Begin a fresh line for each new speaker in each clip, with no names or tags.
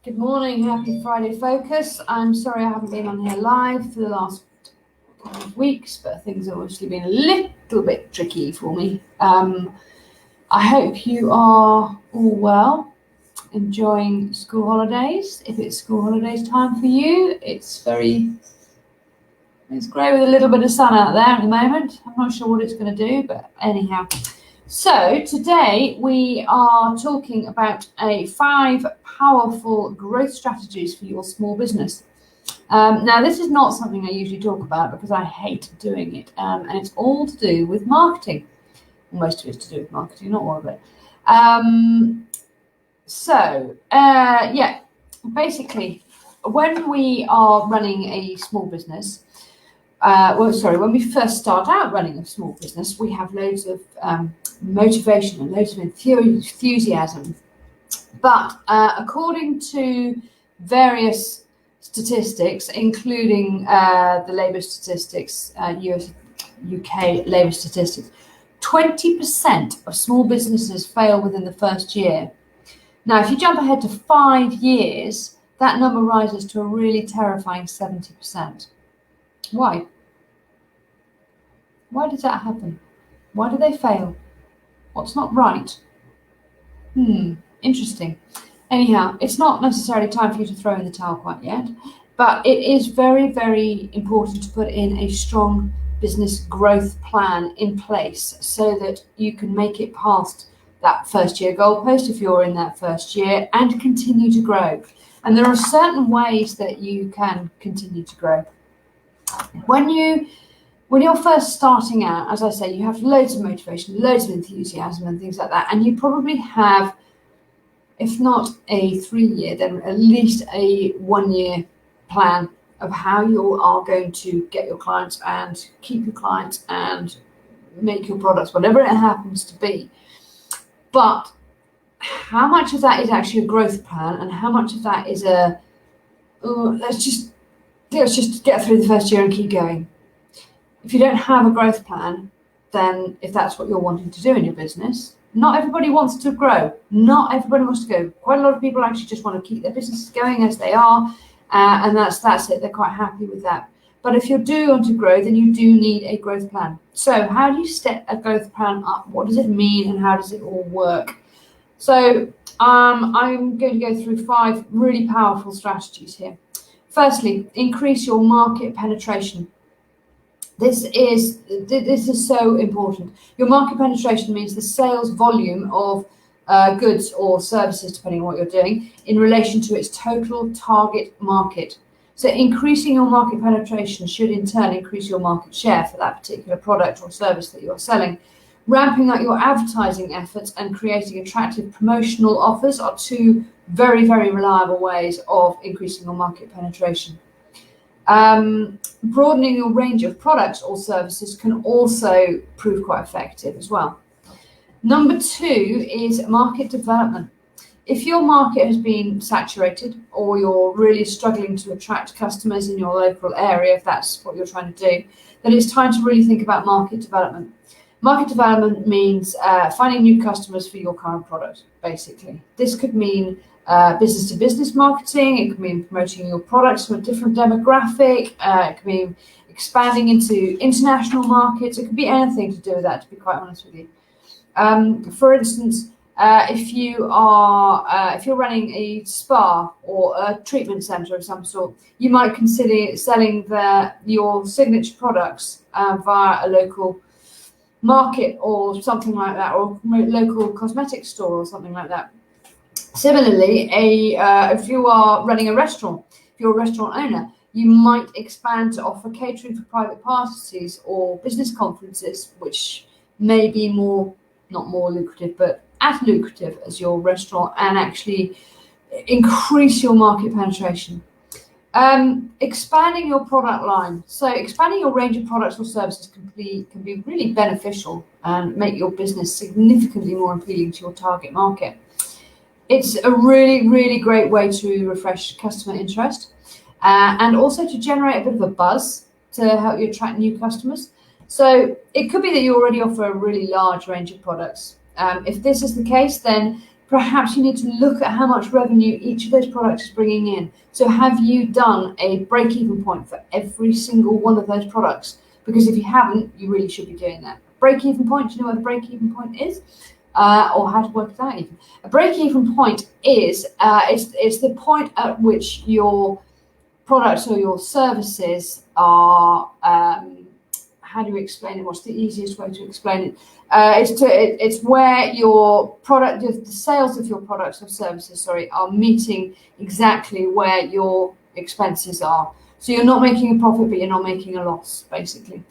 Good morning, happy Friday Focus. I'm sorry I haven't been on here live for the last couple of weeks, but things have obviously been a little bit tricky for me. I hope you are all well, enjoying school holidays. If it's school holidays time for you, it's great with a little bit of sun out there at the moment. I'm not sure what it's going to do, but anyhow. So today we are talking about 5 powerful growth strategies for your small business. Now, this is not something I usually talk about because I hate doing it, and it's all to do with marketing. Most of it's to do with marketing, not all of it. Basically, when we are running a small business, when we first start out running a small business, we have loads of motivation and loads of enthusiasm. But according to various statistics, including the labour statistics, UK labour statistics, 20% of small businesses fail within the first year. Now, if you jump ahead to 5 years, that number rises to a really terrifying 70%. Why? Why does that happen? Why do they fail? What's not right? Interesting. Anyhow, it's not necessarily time for you to throw in the towel quite yet, but it is very, very important to put in a strong business growth plan in place so that you can make it past that first year goalpost if you're in that first year and continue to grow. And there are certain ways that you can continue to grow. When you're first starting out, as I say, you have loads of motivation, loads of enthusiasm and things like that. And you probably have, if not a 3-year, then at least a 1-year plan of how you are going to get your clients and keep your clients and make your products, whatever it happens to be. But how much of that is actually a growth plan and how much of that is let's just get through the first year and keep going? If you don't have a growth plan, then if that's what you're wanting to do in your business, not everybody wants to grow. Not everybody wants to go. Quite a lot of people actually just want to keep their businesses going as they are, and that's it. They're quite happy with that. But if you do want to grow, then you do need a growth plan. So how do you set a growth plan up? What does it mean and how does it all work? So I'm going to go through 5 really powerful strategies here. Firstly, increase your market penetration. This is so important. Your market penetration means the sales volume of goods or services, depending on what you're doing, in relation to its total target market. So increasing your market penetration should in turn increase your market share for that particular product or service that you're selling. Ramping up your advertising efforts and creating attractive promotional offers are 2 very, very reliable ways of increasing your market penetration. Broadening your range of products or services can also prove quite effective as well. Number 2 is market development. If your market has been saturated or you're really struggling to attract customers in your local area, if that's what you're trying to do, then it's time to really think about market development. Market development means finding new customers for your current product, basically. This could mean business-to-business marketing. It could mean promoting your products to a different demographic. It could mean expanding into international markets. It could be anything to do with that, to be quite honest with you. For instance, if you're running a spa or a treatment centre of some sort, you might consider selling your signature products via a local market or something like that, or local cosmetic store or something like that. Similarly, if you are running a restaurant, if you're a restaurant owner, you might expand to offer catering for private parties or business conferences, which may be not more lucrative, but as lucrative as your restaurant, and actually increase your market penetration. Expanding your product line. So expanding your range of products or services can be really beneficial and make your business significantly more appealing to your target market. It's a really, really great way to refresh customer interest and also to generate a bit of a buzz to help you attract new customers. So it could be that you already offer a really large range of products. If this is the case, then perhaps you need to look at how much revenue each of those products is bringing in. So have you done a break-even point for every single one of those products? Because if you haven't, you really should be doing that. Break-even point, do you know what a break-even point is? Or how to work it out even? A break-even point is, it's the point at which your products or your services are, how do you explain it? What's the easiest way to explain it? It's where your product, the sales of your products or services, are meeting exactly where your expenses are. So you're not making a profit, but you're not making a loss, basically.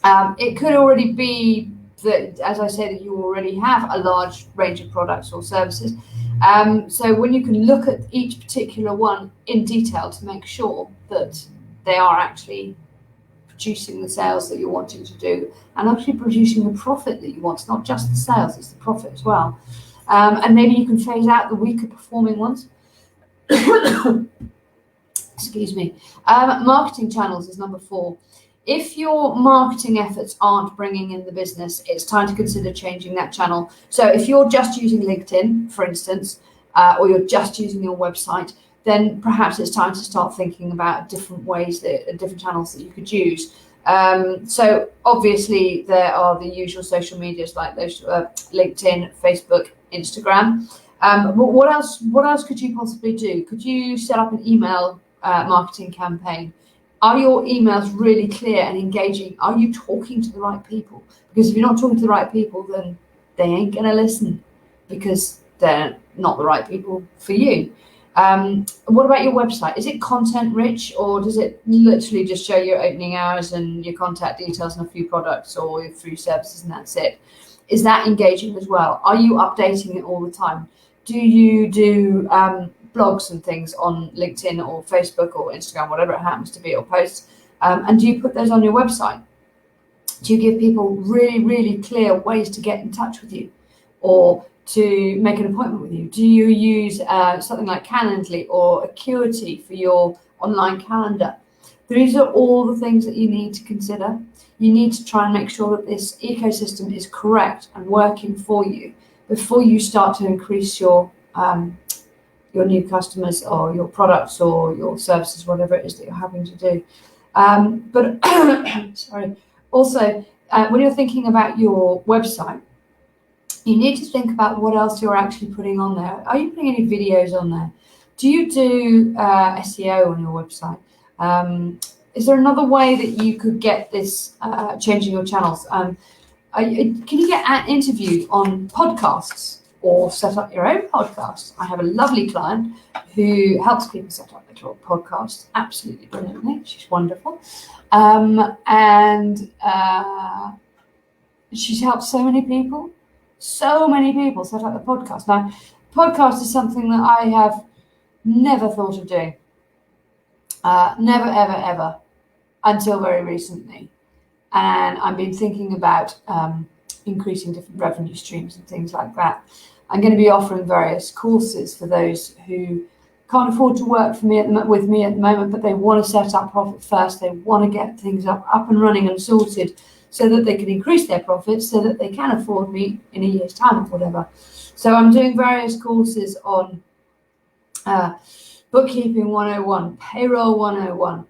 It could already be that, as I said, that you already have a large range of products or services. So when you can look at each particular one in detail to make sure that they are actually producing the sales that you're wanting to do, and actually producing the profit that you want. It's not just the sales, it's the profit as well. And maybe you can phase out the weaker performing ones. Excuse me. Marketing channels is number 4. If your marketing efforts aren't bringing in the business, it's time to consider changing that channel. So if you're just using LinkedIn, for instance, or you're just using your website, then perhaps it's time to start thinking about different ways, different channels that you could use. So obviously there are the usual social medias like those, LinkedIn, Facebook, Instagram. But what else could you possibly do? Could you set up an email marketing campaign? Are your emails really clear and engaging? Are you talking to the right people? Because if you're not talking to the right people, then they ain't going to listen, because they're not the right people for you. What about your website? Is it content rich, or does it literally just show your opening hours and your contact details and a few products or your free services and that's it? Is that engaging as well? Are you updating it all the time? Do you do blogs and things on LinkedIn or Facebook or Instagram, whatever it happens to be, or posts? And do you put those on your website? Do you give people really, really clear ways to get in touch with you or to make an appointment with you? Do you use something like Calendly or Acuity for your online calendar? These are all the things that you need to consider. You need to try and make sure that this ecosystem is correct and working for you before you start to increase your new customers or your products or your services, whatever it is that you're having to do. But sorry. Also, when you're thinking about your website, you need to think about what else you're actually putting on there. Are you putting any videos on there? Do you do SEO on your website? Is there another way that you could get this changing your channels? Can you get interviewed on podcasts or set up your own podcast? I have a lovely client who helps people set up their podcasts absolutely brilliantly. She's wonderful. And she's helped so many people set up the podcast. Now, podcast is something that I have never thought of doing. Never, ever, ever, until very recently. And I've been thinking about increasing different revenue streams and things like that. I'm going to be offering various courses for those who can't afford to work with me at the moment, but they want to set up profit first. They want to get things up and running and sorted so that they can increase their profits, so that they can afford me in a year's time or whatever. So I'm doing various courses on bookkeeping 101, payroll 101,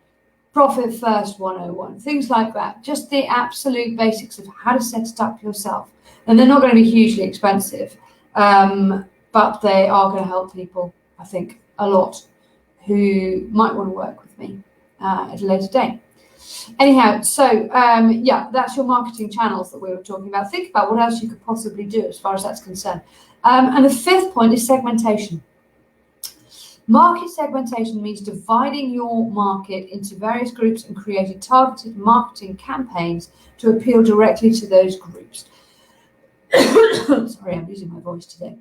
profit first 101, things like that. Just the absolute basics of how to set it up yourself. And they're not going to be hugely expensive, but they are going to help people, I think, a lot who might want to work with me at a later date. Anyhow, so yeah, that's your marketing channels that we were talking about. Think about what else you could possibly do as far as that's concerned. And the 5th point is segmentation. Market segmentation means dividing your market into various groups and creating targeted marketing campaigns to appeal directly to those groups. Sorry, I'm losing my voice today.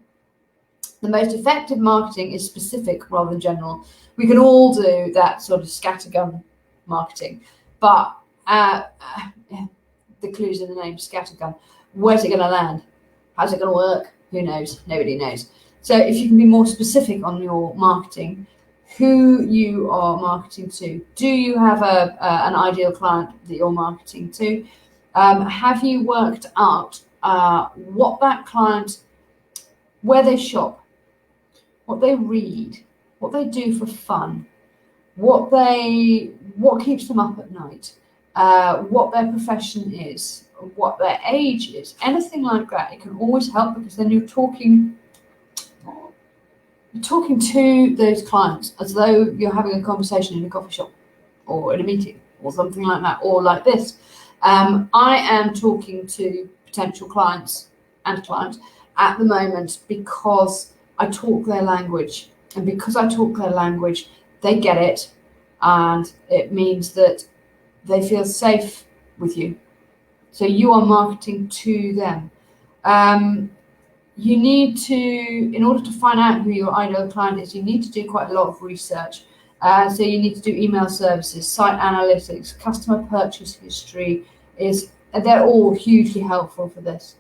The most effective marketing is specific rather than general. We can all do that sort of scattergun marketing, but the clue's in the name, scattergun. Where's it going to land? How's it going to work? Who knows? Nobody knows. So if you can be more specific on your marketing, who you are marketing to, do you have an ideal client that you're marketing to? Have you worked out what that client where they shop, what they read, what they do for fun, what keeps them up at night, what their profession is, what their age is, anything like that. It can always help, because then you're talking to those clients as though you're having a conversation in a coffee shop or in a meeting or something like that, or like this. I am talking to potential clients and clients at the moment because I talk their language, and because I talk their language, they get it, and it means that they feel safe with you. So you are marketing to them. You need to, in order to find out who your ideal client is, you need to do quite a lot of research. So you need to do email services, site analytics, customer purchase history. They're all hugely helpful for this.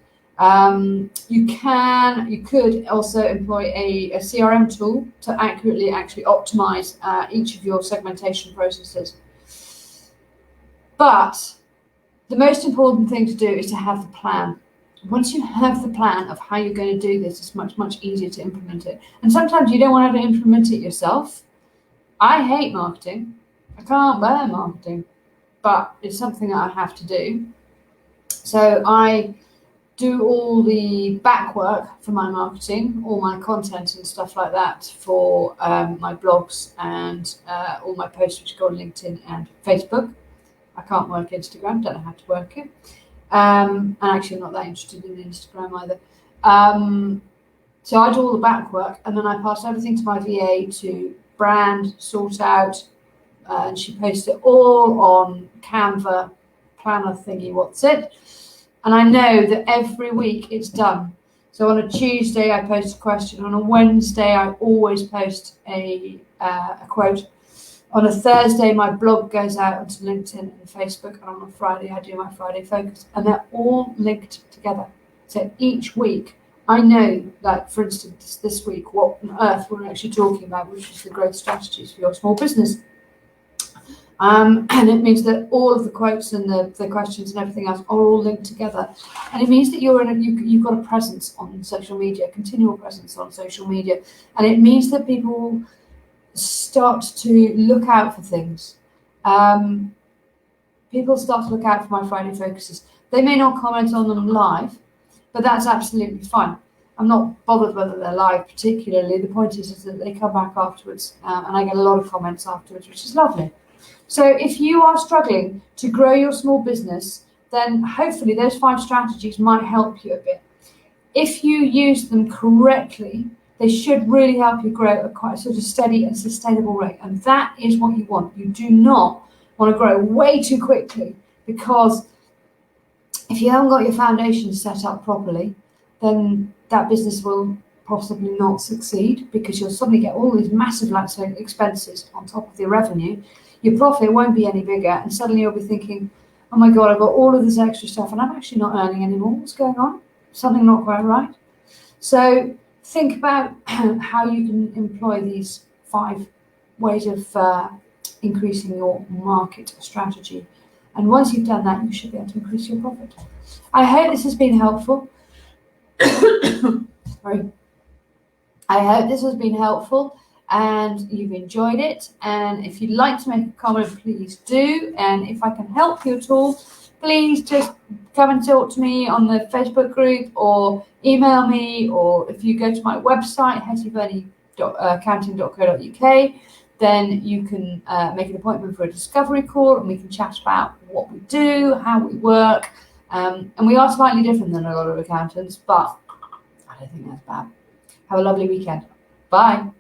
You could also employ a CRM tool to accurately actually optimize each of your segmentation processes. But the most important thing to do is to have the plan. Once you have the plan of how you're going to do this, it's much, much easier to implement it. And sometimes you don't want to implement it yourself. I hate marketing. I can't bear marketing, but it's something that I have to do. So I do all the back work for my marketing, all my content and stuff like that for my blogs and all my posts which go on LinkedIn and Facebook. I can't work Instagram, don't know how to work it. And actually I'm not that interested in Instagram either. So I do all the back work, and then I pass everything to my VA to brand, sort out, and she posts it all on Canva, planner thingy, what's it. And I know that every week it's done. So on a Tuesday, I post a question. On a Wednesday, I always post a quote. On a Thursday, my blog goes out onto LinkedIn and Facebook. And on a Friday, I do my Friday Focus. And they're all linked together. So each week, I know, like, for instance, this week, what on earth we're actually talking about, which is the growth strategies for your small business. And it means that all of the quotes and the questions and everything else are all linked together. And it means that you've got a presence on social media, continual presence on social media. And it means that people start to look out for things. People start to look out for my Friday Focuses. They may not comment on them live, but that's absolutely fine. I'm not bothered whether they're live particularly. The point is that they come back afterwards, and I get a lot of comments afterwards, which is lovely. So if you are struggling to grow your small business, then hopefully those 5 strategies might help you a bit. If you use them correctly, they should really help you grow at quite a sort of steady and sustainable rate. And that is what you want. You do not want to grow way too quickly, because if you haven't got your foundations set up properly, then that business will possibly not succeed, because you'll suddenly get all these massive expenses on top of the revenue. Your profit won't be any bigger, and suddenly you'll be thinking, oh my God, I've got all of this extra stuff and I'm actually not earning anymore. What's going on? Something not quite right. So think about how you can employ these 5 ways of increasing your market strategy. And once you've done that, you should be able to increase your profit. I hope this has been helpful. Sorry. I hope this has been helpful and you've enjoyed it. And if you'd like to make a comment, please do. And if I can help you at all, please just come and talk to me on the Facebook group, or email me, or if you go to my website, hettyverney.accounting.co.uk, then you can make an appointment for a discovery call, and we can chat about what we do, how we work. And we are slightly different than a lot of accountants, but I don't think that's bad. Have a lovely weekend. Bye.